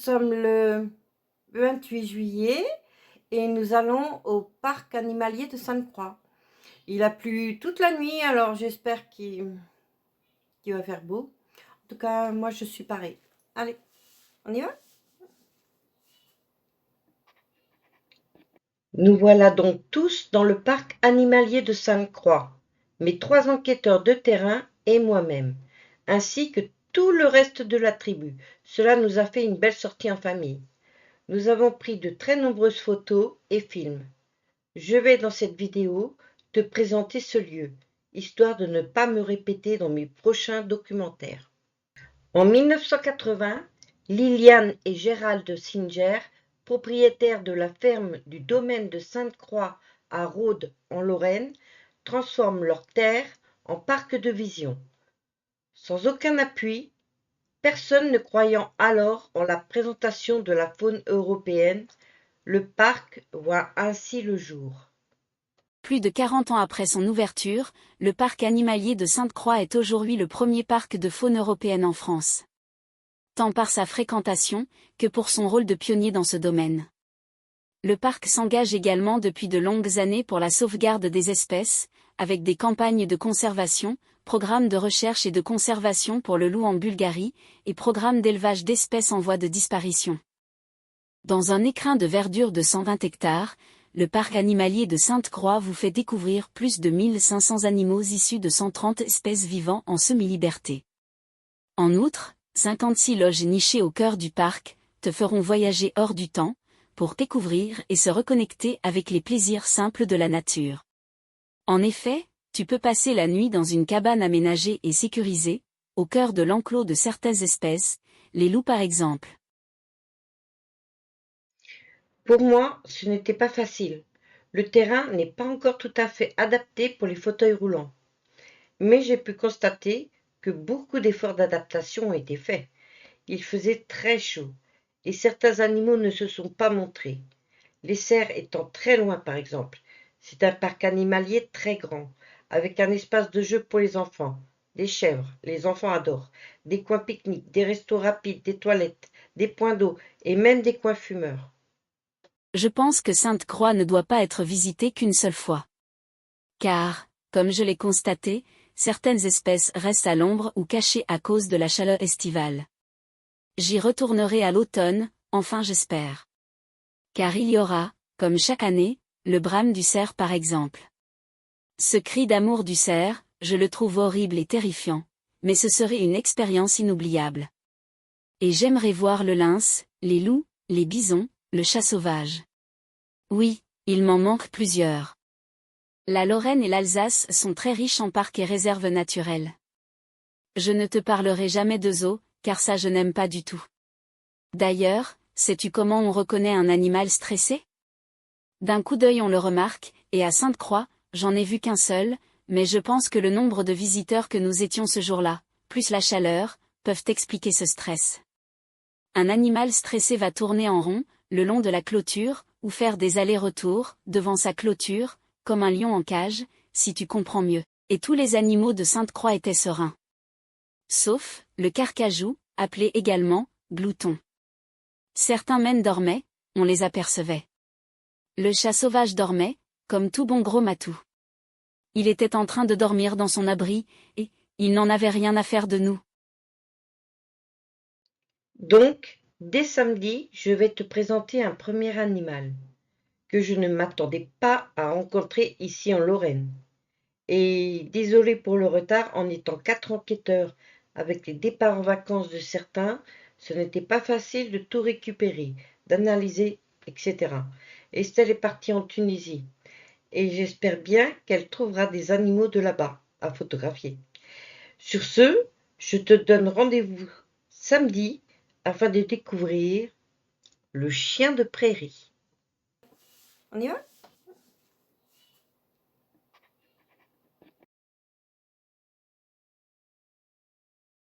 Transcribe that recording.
sommes le 28 juillet et nous allons au parc animalier de Sainte-Croix. Il a plu toute la nuit, alors j'espère qu'il va faire beau. En tout cas, moi je suis parée. Allez, on y va? Nous voilà donc tous dans le parc animalier de Sainte-Croix, mes 3 enquêteurs de terrain et moi-même, ainsi que tout le reste de la tribu. Cela nous a fait une belle sortie en famille. Nous avons pris de très nombreuses photos et films. Je vais dans cette vidéo te présenter ce lieu, histoire de ne pas me répéter dans mes prochains documentaires. En 1980, Liliane et Gérald Singer, propriétaires de la ferme du domaine de Sainte-Croix à Rhodes en Lorraine, transforment leur terre en parc de vision. Sans aucun appui, personne ne croyant alors en la présentation de la faune européenne, le parc voit ainsi le jour. Plus de 40 ans après son ouverture, le parc animalier de Sainte-Croix est aujourd'hui le premier parc de faune européenne en France. Tant par sa fréquentation, que pour son rôle de pionnier dans ce domaine. Le parc s'engage également depuis de longues années pour la sauvegarde des espèces, avec des campagnes de conservation, programmes de recherche et de conservation pour le loup en Bulgarie, et programmes d'élevage d'espèces en voie de disparition. Dans un écrin de verdure de 120 hectares, le parc animalier de Sainte-Croix vous fait découvrir plus de 1500 animaux issus de 130 espèces vivant en semi-liberté. En outre, 56 loges nichées au cœur du parc te feront voyager hors du temps, pour découvrir et se reconnecter avec les plaisirs simples de la nature. En effet, tu peux passer la nuit dans une cabane aménagée et sécurisée, au cœur de l'enclos de certaines espèces, les loups par exemple. Pour moi, ce n'était pas facile. Le terrain n'est pas encore tout à fait adapté pour les fauteuils roulants. Mais j'ai pu constater que beaucoup d'efforts d'adaptation ont été faits. Il faisait très chaud et certains animaux ne se sont pas montrés. Les cerfs étant très loin par exemple. C'est un parc animalier très grand, avec un espace de jeu pour les enfants, des chèvres, les enfants adorent, des coins pique-nique, des restos rapides, des toilettes, des points d'eau et même des coins fumeurs. Je pense que Sainte-Croix ne doit pas être visitée qu'une seule fois. Car, comme je l'ai constaté, certaines espèces restent à l'ombre ou cachées à cause de la chaleur estivale. J'y retournerai à l'automne, enfin j'espère. Car il y aura, comme chaque année, le brame du cerf par exemple. Ce cri d'amour du cerf, je le trouve horrible et terrifiant, mais ce serait une expérience inoubliable. Et j'aimerais voir le lynx, les loups, les bisons, le chat sauvage. Oui, il m'en manque plusieurs. La Lorraine et l'Alsace sont très riches en parcs et réserves naturelles. Je ne te parlerai jamais de zoo, car ça je n'aime pas du tout. D'ailleurs, sais-tu comment on reconnaît un animal stressé? D'un coup d'œil on le remarque, et à Sainte-Croix, j'en ai vu qu'un seul, mais je pense que le nombre de visiteurs que nous étions ce jour-là, plus la chaleur, peuvent expliquer ce stress. Un animal stressé va tourner en rond, le long de la clôture, ou faire des allers-retours, devant sa clôture, comme un lion en cage, si tu comprends mieux. Et tous les animaux de Sainte-Croix étaient sereins. Sauf, le carcajou, appelé également, glouton. Certains même dormaient, on les apercevait. Le chat sauvage dormait, comme tout bon gros matou. Il était en train de dormir dans son abri, et, il n'en avait rien à faire de nous. Donc, dès samedi, je vais te présenter un premier animal que je ne m'attendais pas à rencontrer ici en Lorraine. Et désolé pour le retard, en étant 4 enquêteurs avec les départs en vacances de certains, ce n'était pas facile de tout récupérer, d'analyser, etc. Estelle est partie en Tunisie et j'espère bien qu'elle trouvera des animaux de là-bas à photographier. Sur ce, je te donne rendez-vous samedi afin de découvrir le chien de prairie. On y va?